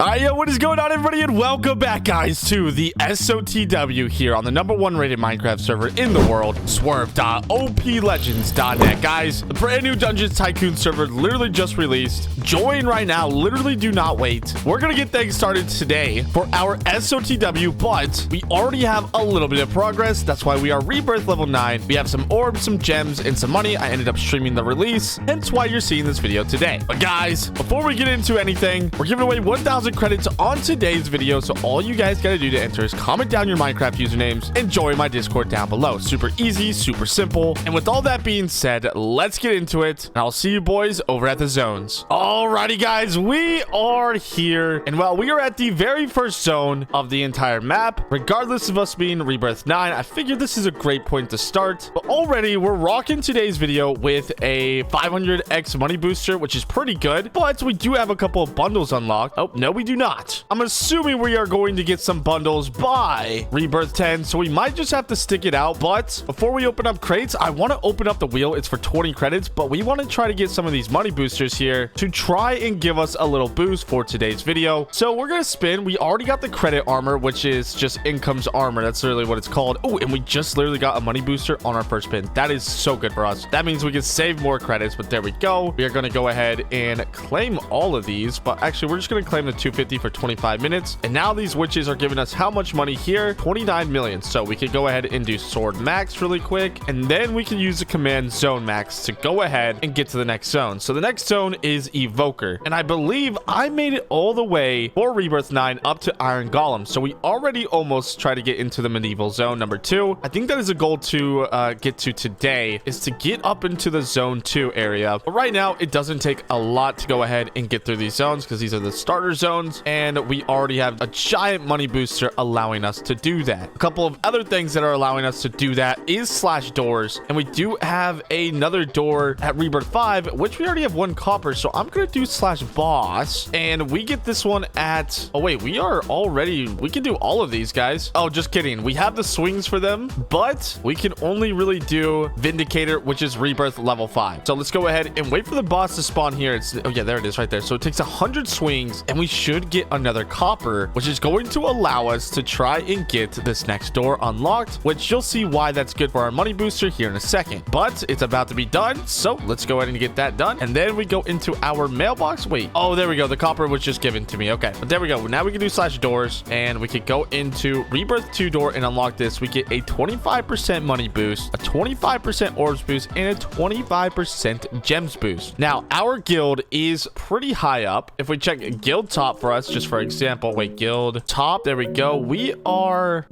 Alright, yo, what is going on, everybody, and welcome back, guys, to the SOTW here on the #1 rated Minecraft server in the world, Swurv.oplegends.net. Guys, the brand new Dungeons Tycoon server literally just released. Join right now, literally do not wait. We're gonna get things started today for our SOTW, but we already have a little bit of progress. That's why we are Rebirth level 9. We have some orbs, some gems, and some money. I ended up streaming the release, hence why you're seeing this video today. But guys, before we get into anything, we're giving away 1,000 credits on today's video, so all you guys gotta do to enter is comment down your Minecraft usernames and join my Discord down below. Super easy, super simple. And with all that being said, let's get into it, and I'll see you boys over at the zones. Alrighty, guys, we are here, and well, we are at the very first zone of the entire map. Regardless of us being Rebirth 9, I figured this is a great point to start. But already we're rocking today's video with a 500x money booster, which is pretty good, but we do have a couple of bundles unlocked. Oh no, we do not. I'm assuming we are going to get some bundles by Rebirth 10, so we might just have to stick it out. But before we open up crates, I want to open up the wheel. It's for 20 credits, but we want to try to get some of these money boosters here to try and give us a little boost for today's video. So we're going to spin. We already got the credit armor, which is just income's armor. That's literally what it's called. Oh, and we just literally got a money booster on our first spin. That is so good for us. That means we can save more credits, but there we go. We are going to go ahead and claim all of these, but actually we're just going to claim the 250 for 25 minutes. And now these witches are giving us how much money here? 29 million. So we could go ahead and do sword max really quick, and then we can use the command zone max to go ahead and get to the next zone. So the next zone is evoker, and I believe I made it all the way for Rebirth 9 up to iron golem, so we already almost try to get into the medieval zone number 2. I think that is a goal to get to today, is to get up into the zone 2 area. But right now it doesn't take a lot to go ahead and get through these zones, because these are the starter zones, and we already have a giant money booster allowing us to do that. A couple of other things that are allowing us to do that is slash doors, and we do have another door at Rebirth 5, which we already have 1 copper, so I'm gonna do slash boss, and we get this one at, oh wait, we can do all of these, guys. Oh, just kidding, we have the swings for them, but we can only really do vindicator, which is Rebirth level 5. So let's go ahead and wait for the boss to spawn here. Oh yeah, there it is right there. So it takes 100 swings, and we should get another copper, which is going to allow us to try and get this next door unlocked, which you'll see why that's good for our money booster here in a second. But it's about to be done, so let's go ahead and get that done, and then we go into our mailbox. Wait, oh, there we go. The copper was just given to me. Okay, but there we go. Now we can do slash doors, and we could go into Rebirth 2 door and unlock this. We get a 25% money boost, a 25% orbs boost, and a 25% gems boost. Now our guild is pretty high up. If we check guild top for us, just for example, wait, guild top, there we go. We are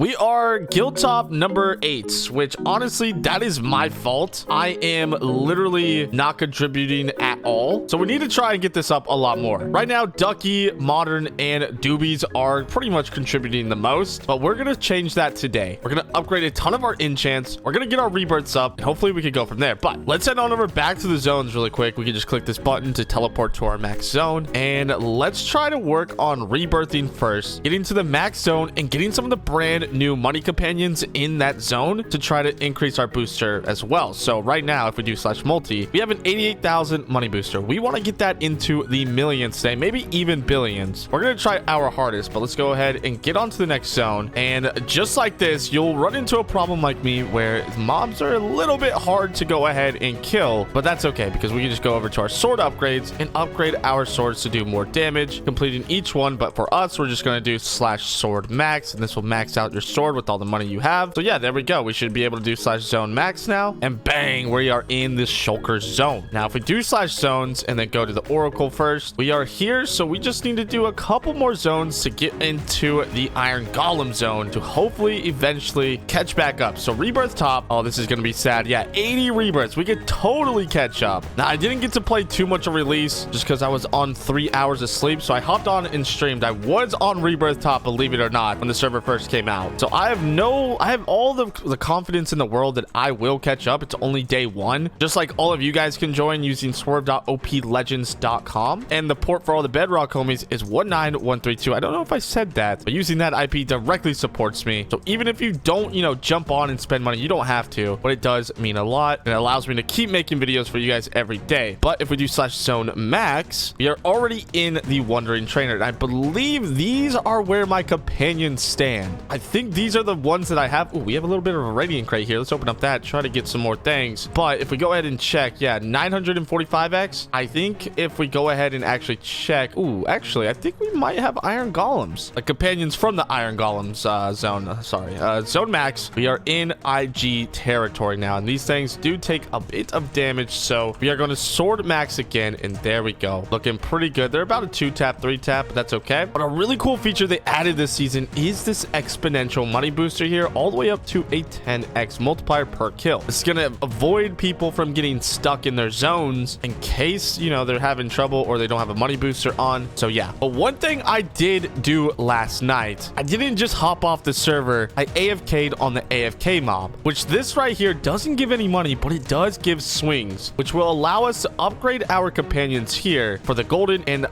guild top number 8, which honestly, that is my fault. I am literally not contributing at all, so we need to try and get this up a lot more. Right now, Ducky, Modern, and Doobies are pretty much contributing the most, but we're gonna change that today. We're gonna upgrade a ton of our enchants. We're gonna get our rebirths up, and hopefully we can go from there. But let's head on over back to the zones really quick. We can just click this button to teleport to our max zone, and let's try to work on rebirthing first, getting to the max zone and getting some of the brand new money companions in that zone to try to increase our booster as well. So right now, if we do slash multi, we have an 88,000 money booster. We want to get that into the millions today, maybe even billions. We're going to try our hardest, but let's go ahead and get on to the next zone. And just like this, you'll run into a problem like me where mobs are a little bit hard to go ahead and kill, but that's okay, because we can just go over to our sword upgrades and upgrade our swords to do more damage, completing each one. But for us, we're just going to do slash sword max, and this will max out your sword with all the money you have. So yeah, there we go. We should be able to do slash zone max now, and bang, we are in this shulker zone. Now if we do slash zones and then go to the oracle first, we are here. So we just need to do a couple more zones to get into the iron golem zone to hopefully eventually catch back up. So rebirth top, oh, this is going to be sad. Yeah, 80 rebirths, we could totally catch up. Now I didn't get to play too much of release just because I was on 3 hours of sleep, so I hopped on and streamed. I was on rebirth top, believe it or not, when the server first came out. So I have all the confidence in the world that I will catch up. It's only day 1, just like all of you guys can join using Swurv.oplegends.com, and the port for all the Bedrock homies is 19132. I don't know if I said that, but using that IP directly supports me. So even if you don't, jump on and spend money, you don't have to, but it does mean a lot, and it allows me to keep making videos for you guys every day. But if we do slash zone max, we are already in the wandering trainer. And I believe these are where my companions stand. I think these are the ones that I have. Ooh, we have a little bit of a radiant crate here. Let's open up that, try to get some more things. But if we go ahead and check, yeah, 945x. I think if we go ahead and actually check, ooh, actually, I think we might have iron golems, like companions from the iron golems zone max. We are in IG territory now, and these things do take a bit of damage, so we are going to sword max again, and there we go, looking pretty good. They're about a 2-tap 3-tap, but that's okay. But a really cool feature they added this season is this exponential money booster here, all the way up to a 10x multiplier per kill. It's going to avoid people from getting stuck in their zones in case, you know, they're having trouble or they don't have a money booster on. So yeah, but one thing I did do last night, I didn't just hop off the server, I AFK'd on the AFK mob, which this right here doesn't give any money, but it does give swings, which will allow us to upgrade our companions here for the golden and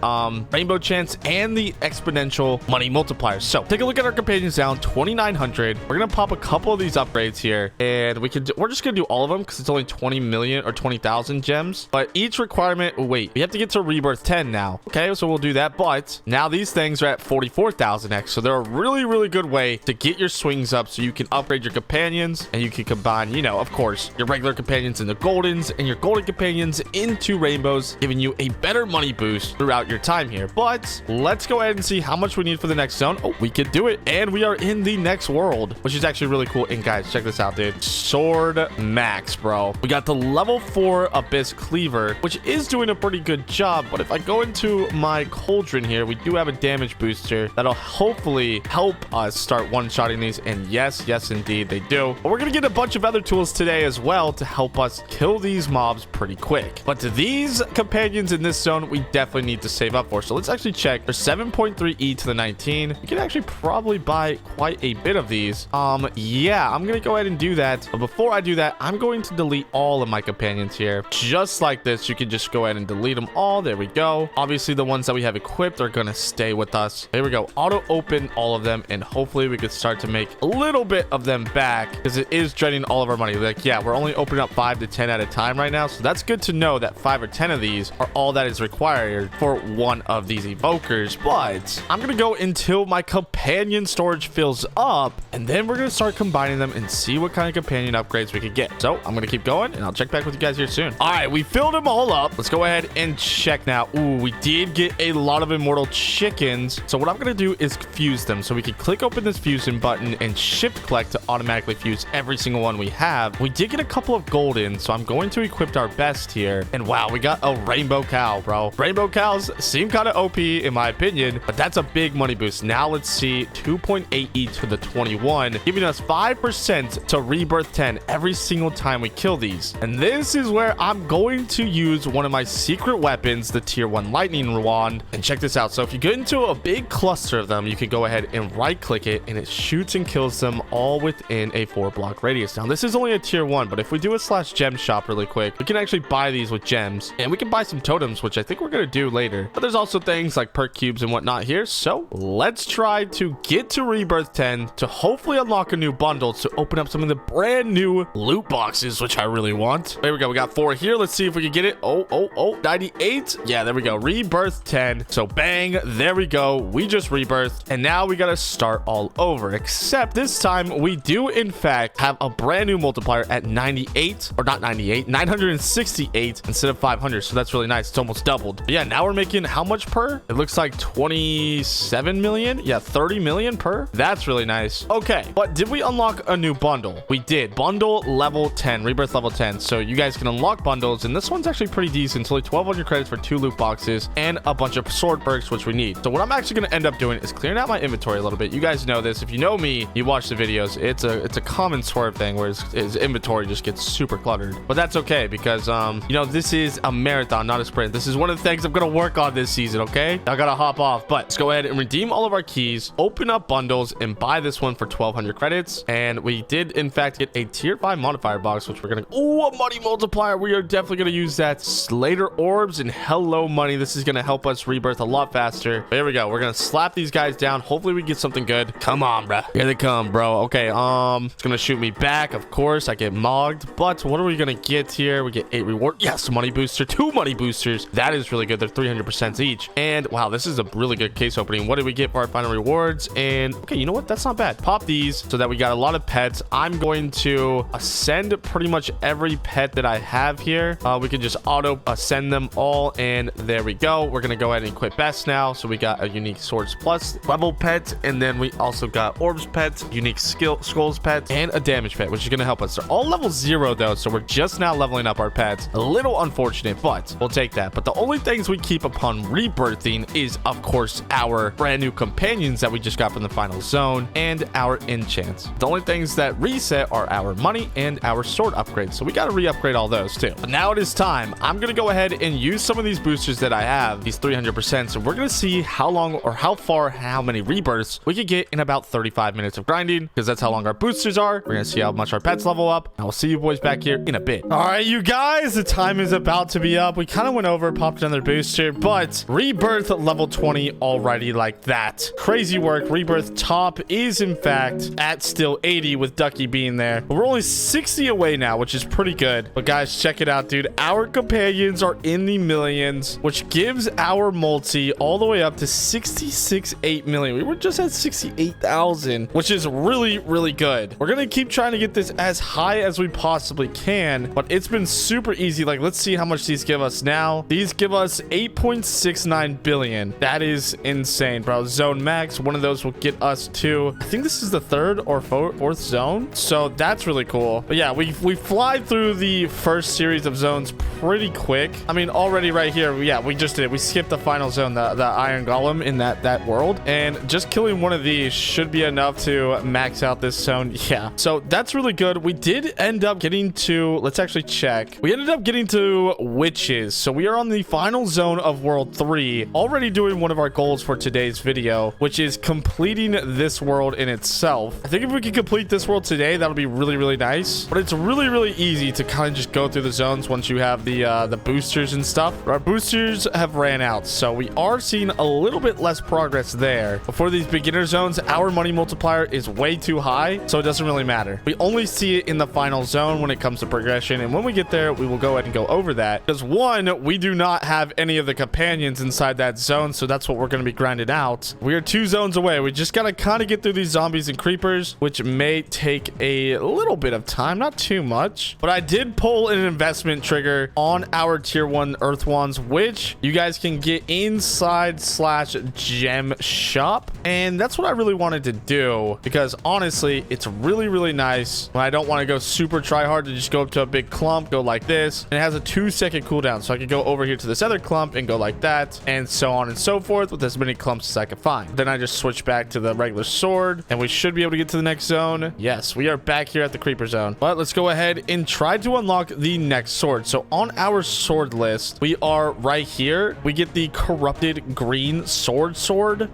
rainbow chance and the exponential money multipliers. So take a look at our companions down 2,900. We're gonna pop a couple of these upgrades here, and we're just gonna do all of them because it's only 20 million or 20,000 gems. But each requirement, wait, we have to get to Rebirth 10 now. Okay, so we'll do that. But now these things are at 44,000x, so they're a really good way to get your swings up, so you can upgrade your companions and you can combine, you know, of course, your regular companions into goldens and your golden companions into rainbows, giving you a better money boost throughout your time here. But let's go ahead and see how much we need for the next zone. Oh, we could do it, and we are in the next world, which is actually really cool. And guys, check this out, dude. Sword max, bro. We got the level 4 abyss cleaver, which is doing a pretty good job. But if I go into my cauldron here, we do have a damage booster that'll hopefully help us start one-shotting these. And yes indeed, they do. But we're gonna get a bunch of other tools today as well to help us kill these mobs pretty quick. But to these companions in this zone, we definitely need to save up for. So let's actually check. For 7.3e to the 19, we can actually probably buy quite a bit of these. Yeah, I'm gonna go ahead and do that. But before I do that, I'm going to delete all of my companions here. Just like this, you can just go ahead and delete them all. There we go. Obviously, the ones that we have equipped are gonna stay with us. There we go. Auto open all of them, and hopefully we could start to make a little bit of them back, because it is draining all of our money. Like, yeah, we're only opening up 5 to 10 at a time right now, so that's good to know that 5 or 10 of these are all that is required for one of these evokers. But I'm gonna go until my companion storage fills up, and then we're gonna start combining them and see what kind of companion upgrades we could get. So I'm gonna keep going, and I'll check back with you guys here soon. All right, we filled them all up. Let's go ahead and check now. Ooh, we did get a lot of immortal chickens. So what I'm gonna do is fuse them. So we can click open this fusion button and shift collect to automatically fuse every single one we have. We did get a couple of golden, so I'm going to equip our best here. And wow, we got a rainbow cow, bro. Rainbow cows seem kind of OP in my opinion, but that's a big money boost. Now let's see, 2.8e to the 21, giving us 5% to Rebirth 10 every single time we kill these. And this is where I'm going to use one of my secret weapons, the tier 1 lightning wand. And check this out. So if you get into a big cluster of them, you can go ahead and right click it, and it shoots and kills them all within a 4-block radius. Now this is only a tier 1, but if we do a /gem shop really quick, we can actually buy these with gems, and we can buy some totems, which I think we're gonna do later. But there's also things like perk cubes and whatnot here. So let's try to get to Rebirth 10 to hopefully unlock a new bundle to open up some of the brand new loot boxes, which I really want. There we go. We got 4 here. Let's see if we can get it. Oh, 98. Yeah, there we go. Rebirth 10. So bang, there we go. We just rebirthed, and now we gotta start all over, except this time we do in fact have a brand new multiplier at 98, or not 98, 968 instead of 500. So that's really nice. It's almost doubled. But yeah, now we're making how much per? It looks like 27 million. Yeah, 30 million per. That's really nice. Okay, but did we unlock a new bundle? We did. Bundle level 10, Rebirth level 10. So you guys can unlock bundles, and this one's actually pretty decent. It's only 1,200 credits for 2 loot boxes and a bunch of sword perks, which we need. So what I'm actually going to end up doing is clearing out my inventory a little bit. You guys know this. If you know me, you watch the videos. It's a common Swurv thing where his inventory just gets super cluttered. But that's okay, because you know, this is a marathon, not a sprint. This is one of the things I'm going to work on this season, okay? I got to hop off. But let's go ahead and redeem all of our keys, open up bundles, and buy this one for 1,200 credits. And we did in fact get a tier 5 modifier box, which we're gonna, oh, a money multiplier. We are definitely gonna use that. Slater orbs and hello money. This is gonna help us rebirth a lot faster. There we go. We're gonna slap these guys down. Hopefully we get something good. Come on, bro. Here they come, bro. Okay, it's gonna shoot me back. Of course, I get mogged. But what are we gonna get here? We get 8 reward. Yes, money booster. 2 money boosters. That is really good. They're 300% each. And Wow, this is a really good case opening. What did we get for our final rewards? And okay, you know what? That's not bad. Pop these so that we got a lot of pets. I'm going to ascend pretty much every pet that I have here. We can just auto ascend them all, and there we go. We're gonna go ahead and equip best now. So we got a unique swords plus level pet, and then we also got orbs pet, unique skulls pet, and a damage pet, which is gonna help us. They're all level 0 though, so we're just now leveling up our pets. A little unfortunate, but we'll take that. But the only things we keep upon rebirthing is, of course, our brand new companions that we just got from the final zone and our enchants. The only things that reset are our money and our sword upgrades, so we got to re-upgrade all those too. But now it is time. I'm gonna go ahead and use some of these boosters that I have, these 300%. So we're gonna see how long or how far, how many rebirths we could get in about 35 minutes of grinding, because that's how long our boosters are. We're gonna see how much our pets level up. I will see you boys back here in a bit. All right, you guys, the time is about to be up. We kind of went over, popped another booster, but rebirth level 20 already like that. Crazy work. Rebirth top is in fact at still 80 with Ducky being there. But we're only 60 away now, which is pretty good. But guys, check it out, dude. Our companions are in the millions, which gives our multi all the way up to 66.8 million. We were just at 68,000, which is really, really good. We're gonna keep trying to get this as high as we possibly can, but it's been super easy. Like, let's see how much these give us now. These give us 8.69 billion. That is insane, bro. Zone max, one of those will get us to, I think this is the third or fourth zone, so that's really cool. But yeah, we fly through the first series of zones pretty quick. I mean, already right here, yeah, we just did it. We skipped the final zone, the iron golem in that world, and just killing one of these should be enough to max out this zone. Yeah, so that's really good. We did end up getting to, let's actually check. We ended up getting to witches, so we are on the final zone of world 3, already doing one of our goals for today's video, which is completing this world in itself. I think if we can complete this world today, that'll be really, really nice. But it's really, really easy to kind of just go through the zones once you have the boosters and stuff. Our boosters have ran out, so we are seeing a little bit less progress there. But for these beginner zones, our money multiplier is way too high, so it doesn't really matter. We only see it in the final zone when it comes to progression, and when we get there, we will go ahead and go over that. Because one, we do not have any of the companions inside that zone, so that's what we're going to be grinding out. We are 2 zones away. We just got to kind of get through these zombies and creepers, which may take a little bit of time, not too much. But I did pull an investment trigger on our tier 1 earth wands, which you guys can get inside /gem shop, and that's what I really wanted to do, because honestly, it's really, really nice when I don't want to go super try hard to just go up to a big clump, go like this, and it has a 2-second cooldown, so I could go over here to this other clump and go like that, and so on and so forth with as many clumps as I could find. Then I just switch back to the regular sword, and we should be able to get to the next zone. Yes, we are back here at the creeper zone. But let's go ahead and try to unlock the next sword. So on our sword list, we are right here. We get the corrupted green sword.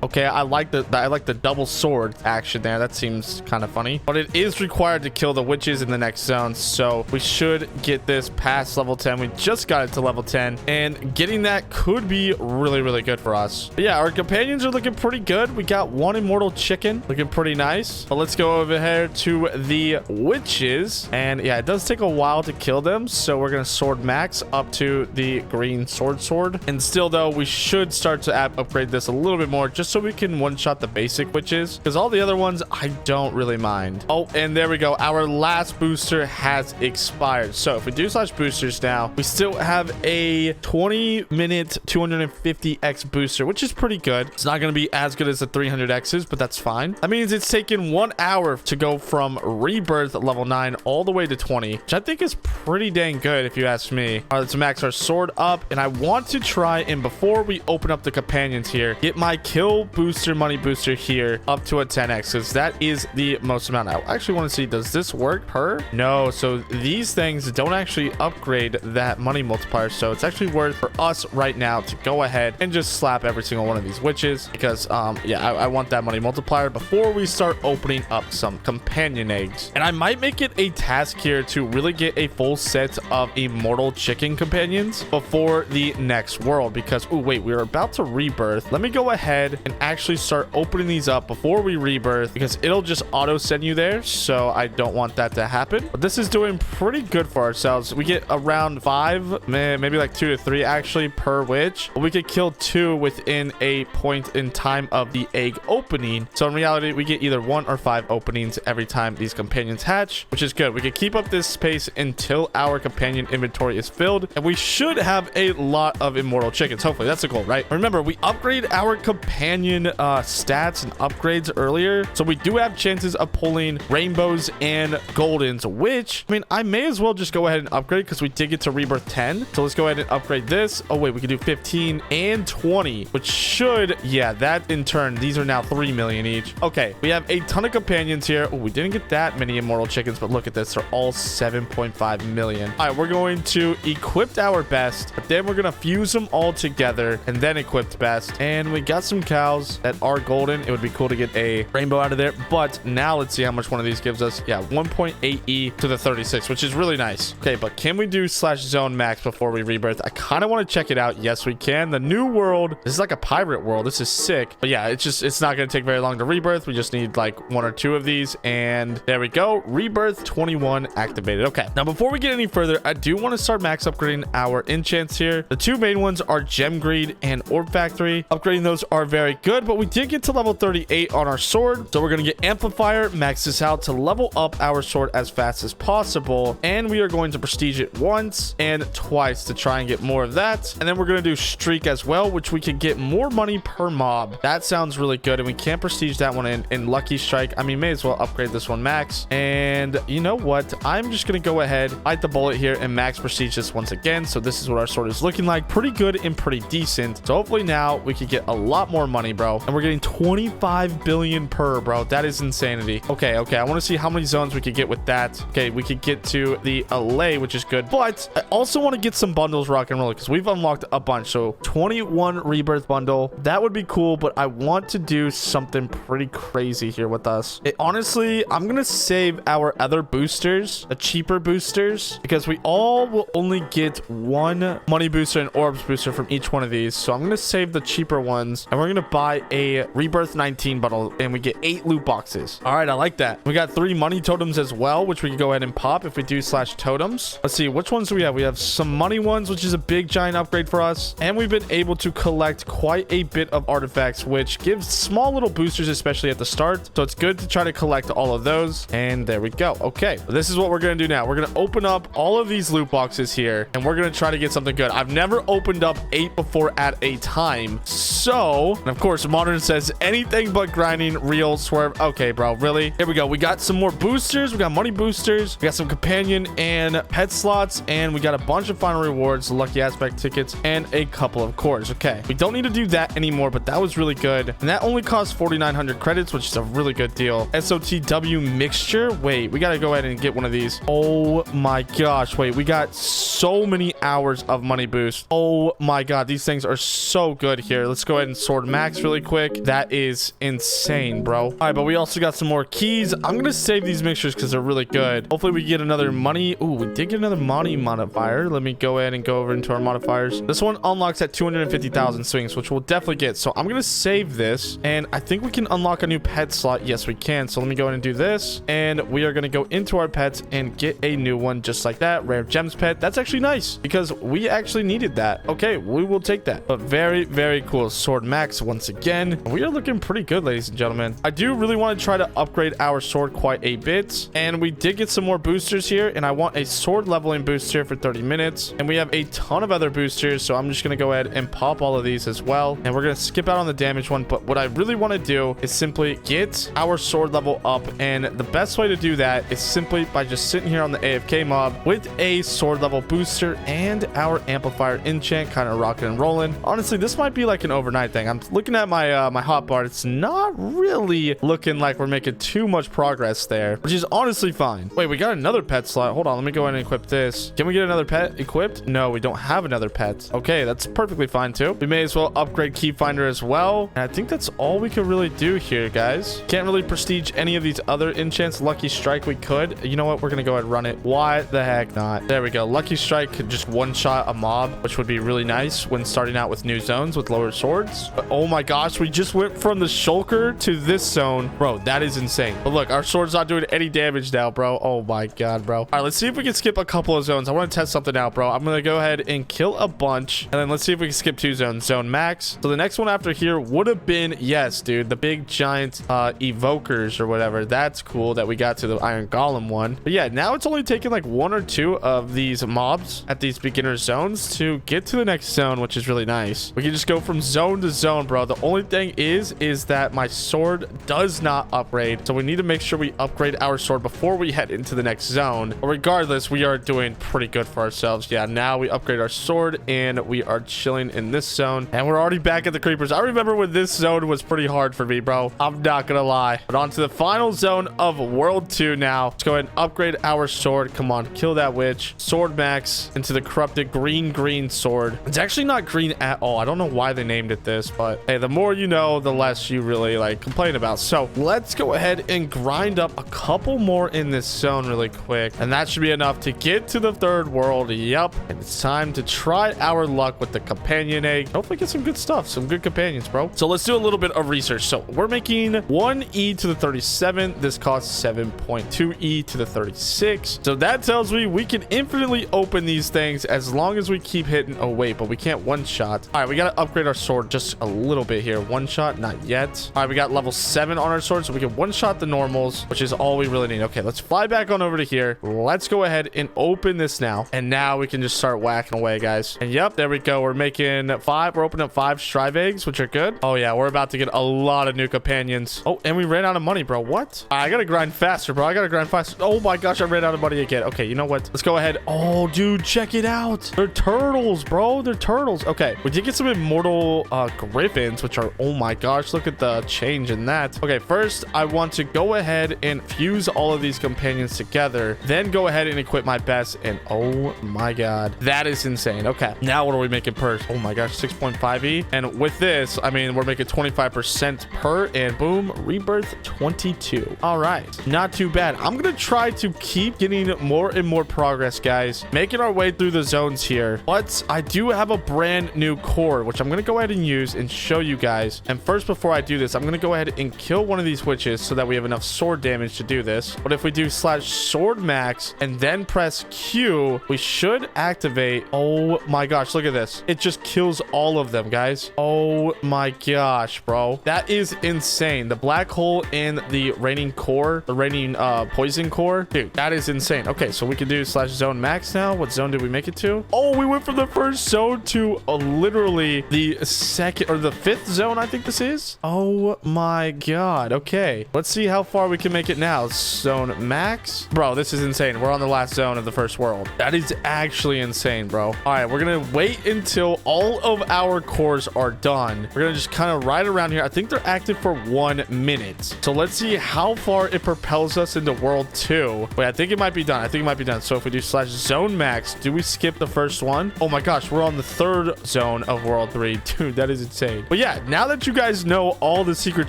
Okay, I like the double sword action there. That seems kind of funny. But it is required to kill the witches in the next zone, so we should get this past level 10. We just got it to level 10, and getting that could be really, really good for us. But yeah, our companions are looking pretty good. We got 1 immortal chicken, looking pretty nice. But let's go over here to the witches, and yeah, it does take a while to kill them, so we're gonna sword max up to the green sword. And still though, we should start to upgrade this a little bit more, just so we can one-shot the basic witches, because all the other ones I don't really mind. Oh, and there we go. Our last booster has expired. So if we do /boosters now, we still have a 20-minute 250x booster, which is pretty good. It's not going to be as good as the 300x's, but that's fine. That means it's taken 1 hour to go from rebirth level 9 all the way to 20, which I think is pretty dang good if you ask me. All right, let's max our sword up, and I want to try, and before we open up the companions here, get my kill booster money booster here up to a 10x, because that is the most amount. I actually want to see, does this work per? No, so these things don't actually upgrade that money multiplier, so it's actually worth for us right now to go ahead and just slap every single one of these witches, because yeah, I want that money multiplier before we start opening up some companion eggs. And I might make it a task here to really get a full set of immortal chicken companions before the next world, because oh wait, we're about to rebirth. Let me go ahead and actually start opening these up before we rebirth, because it'll just auto send you there, so I don't want that to happen. But this is doing pretty good for ourselves. We get around 5, maybe like 2 to 3 actually per witch, but we could kill 2 within a point in time of the egg opening. So in reality, we get either 1 or 5 openings every time these companions hatch, which is good. We can keep up this pace until our companion inventory is filled, and we should have a lot of immortal chickens. Hopefully, that's the goal, right? Remember, we upgrade our companion stats and upgrades earlier, so we do have chances of pulling rainbows and goldens, which, I mean, I may as well just go ahead and upgrade because we did get to Rebirth 10. So let's go ahead and upgrade this. Oh, wait, we can do 15 and 20, which should, yeah, that in turn, these are now 3 million each. Okay, we have a ton of companions here. Oh, we didn't get that many immortal chickens, but look at this. They're all 7.5 million. All right, we're going to equip our best, but then we're going to fuse them all together and then equip best. And we got some cows that are golden. It would be cool to get a rainbow out of there, but now let's see how much one of these gives us. Yeah, 1.8e to the 36, which is really nice. Okay, but can we do /zone max before we rebirth? I kind of want to check it out. Yes, we can. The new world, this is like a pirate world. This is sick. But yeah, it's not going to take very long to rebirth. We just need like 1 or 2 of these, and there we go. Rebirth 21 activated. Okay, now before we get any further, I do want to start max upgrading our enchants here. The 2 main ones are Gem Greed and Orb Factory. Upgrading those are very good, but we did get to level 38 on our sword, so we're going to get Amplifier, max this out to level up our sword as fast as possible, and we are going to prestige it once and twice to try and get more of that. And then we're going to do Streak as well, which we can get more money per mob. That sounds really good, and we can't prestige that one in Lucky Strike. I mean, may as well upgrade this one max. And you know what? I'm just going to go ahead, bite the bullet here, and max prestige this once again. So this is what our sword is looking like. Pretty good and pretty decent. So hopefully now we can get a lot more money, bro. And we're getting 25 billion per, bro. That is insanity. Okay, I want to see how many zones we could get with that. Okay, we could get to the LA, which is good. But I also want to get some bundles rock and roll because we've unlocked a bunch. So 21 rebirth bundle. That would be cool, but I want to do something pretty crazy here with us. Honestly, I'm going to save our other boosters, the cheaper boosters, because we all will only get 1 money booster and orbs booster from each one of these. So I'm going to save the cheaper ones, and we're going to buy a Rebirth 19 bundle, and we get 8 loot boxes. All right, I like that. We got 3 money totems as well, which we can go ahead and pop if we do /totems. Let's see, which ones do we have? We have some money ones, which is a big giant upgrade for us, and we've been able to collect quite a bit of artifacts, which gives small little boosters, especially at the start. So it's good to try to collect all of those, and there we go. Okay, this is what we're going to do now. We're going to open up all of these loot boxes here, and we're going to try to get something good. I've never opened up 8 before at a time. So, and of course, Modern says anything but grinding, real Swurv. Okay, bro, really? Here we go. We got some more boosters. We got money boosters. We got some companion and pet slots, and we got a bunch of final rewards, lucky aspect tickets, and a couple of cores. Okay, we don't need to do that anymore, but that was really good. And that only cost 4,900 credits, which is a really good deal. SOTW mixture. Wait, we got to go ahead and get one of these. Oh my gosh. Wait, we got so many hours of money boost. Oh my God. These things are so good here. Let's go ahead and sword max really quick. That is insane, bro. All right, but we also got some more keys. I'm going to save these mixtures because they're really good. Hopefully we get another money. Ooh, we did get another money modifier. Let me go ahead and go over into our modifiers. This one unlocks at 250,000 swings, which we'll definitely get. So I'm going to save this, and I think we can unlock a new pet slot. Yes, we can. So let me go ahead and do this, and we are going to go into our pets and get a new one just like that. Rare gems pet. That's actually nice because we actually needed that. Okay, we will take that. But very, very cool. Sword max once again. We are looking pretty good, ladies and gentlemen. I do really want to try to upgrade our sword quite a bit, and we did get some more boosters here, and I want a sword leveling booster for 30 minutes, and we have a ton of other boosters, so I'm just going to go ahead and pop all of these as well, and we're going to skip out on the damage one. But what I really want to do is simply get our sword level up, and the best way to do that is simply by just sitting here on the AFK mob with a sword level booster and our amplifier enchant, kind of rocking and rolling. Honestly, this might be like an overnight thing. I'm looking at my my hotbar. It's not really looking like we're making too much progress there, which is honestly fine. Wait, we got another pet slot. Hold on, let me go ahead and equip this. Can we get another pet equipped? No, we don't have another pet. Okay, that's perfectly fine too. We may as well upgrade key finder as well, and I think that's all we could really do here, guys. Can't really prestige any of these other enchants. Lucky strike we could. You know what, we're gonna go ahead and run it. Why the heck not? There we go. Lucky strike could just one-shot a mob, which would be really nice when starting out with new zones with lower swords. But oh my gosh, we just went from the shulker to this zone, bro. That is insane. But look, our sword's not doing any damage now, bro. Oh my God, bro. All right, let's see if we can skip a couple of zones. I want to test something out, bro. I'm gonna go ahead and kill a bunch, and then let's see if we can skip 2 2 zones, zone max. So the next one after here would have been, yes, dude, the big giant evokers or whatever. That's cool that we got to the iron golem one. But yeah, now it's only taking like 1 or 2 of these mobs at these beginner zones to get to the next zone, which is really nice. We can just go from zone to zone, bro. The only thing is that my sword does not upgrade, so we need to make sure we upgrade our sword before we head into the next zone. But regardless, we are doing pretty good for ourselves. Yeah, now we upgrade our sword and we are chilling in this zone, and we're already back at the creepers. I remember when this zone was pretty hard for me, bro. I'm not gonna lie. But on to the final zone of world 2 now. Let's go ahead and upgrade our sword. Come on, kill that witch. Sword max into the corrupted green sword. It's actually not green at all. I don't know why they named it this, but hey, the more you know, the less you really like complain about. So let's go ahead and grind up a couple more in this zone really quick, and that should be enough to get to the 3rd world. Yep, and it's time to try our luck with the companion egg. Hopefully get some good stuff, some good companions, bro. So let's do a little bit of research. So we're making 1e to the 37. This costs 7.2e to the 36. So that tells me we can infinitely open these things as long as we keep hitting. Oh wait, but we can't one shot. All right, we got to upgrade our sword just a little bit here. One shot, not yet. All right, we got level 7 on our sword, so we can one shot the normals, which is all we really need. Okay, let's fly back on over to here. Let's go ahead and open this now, and now we can just start whacking away, guys. And yep, there we go. We're making 5. We're opening up 5 strive eggs, which are good. Oh yeah, we're about to get a lot of new companions. Oh, and we ran out of money, bro. What? I gotta grind faster, bro. I gotta grind faster. Oh my gosh, I ran out of money again. Okay, you know what? Let's go ahead. Oh, dude, check it out. They're turtles, bro. They're turtles. Okay, we did get some immortal griffins, which are, oh my gosh, look at the change in that. Okay, first I want to go ahead and fuse all of these companions together, then go ahead and equip my best. And oh my god, that is insane. Okay, now what are we making per? Oh my gosh, 6.5e. And with this, I mean, we're making 25% per, and boom, rebirth 22. All right, not too bad. I'm gonna try to keep getting more and more progress, guys, making our way through the zones here. But I do have a brand new core, which I'm gonna go ahead and use and show you guys. And first, before I do this, I'm gonna go ahead and kill one of these witches so that we have enough sword damage to do this. But if we do /sword max and then press Q, we should activate. Oh my gosh, look at this. It just kills all of them, guys. Oh my gosh, bro. That is insane. The black hole in the raining core, the raining poison core. Dude, that is insane. Okay, so we can do /zone max now. What zone did we make it to? Oh, we went from the first zone to literally the 2nd or the 5th zone, I think this is. Oh my god. Okay, let's see how far we can make it now. Zone max. Bro, this is insane. We're on the last zone of the first world. That is actually insane, bro. All right, we're gonna wait until all of our cores are done. We're gonna just kind of ride around here. I think they're active for 1 minute. So let's see how far it propels us into world 2. Wait, I think it might be done. I think it might be done. So if we do /zone max, do we skip the first one? Oh my gosh, we're on the 3rd zone of world 3. Dude, that is insane. But yeah, now that you guys know all the secret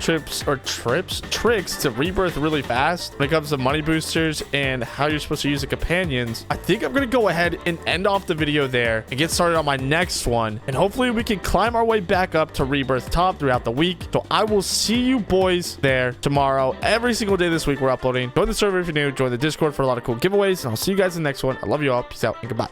tricks to rebirth really fast when it comes to money boosters and how you're supposed to use the companions, I think I'm gonna go ahead and end off the video there and get started on my next one, and hopefully we can climb our way back up to rebirth top throughout the week. So I will see you boys there tomorrow. Every single day this week we're uploading. Join the server if you're new, join the Discord for a lot of cool giveaways, and I'll see you guys in the next one. I love you all. Peace out and goodbye.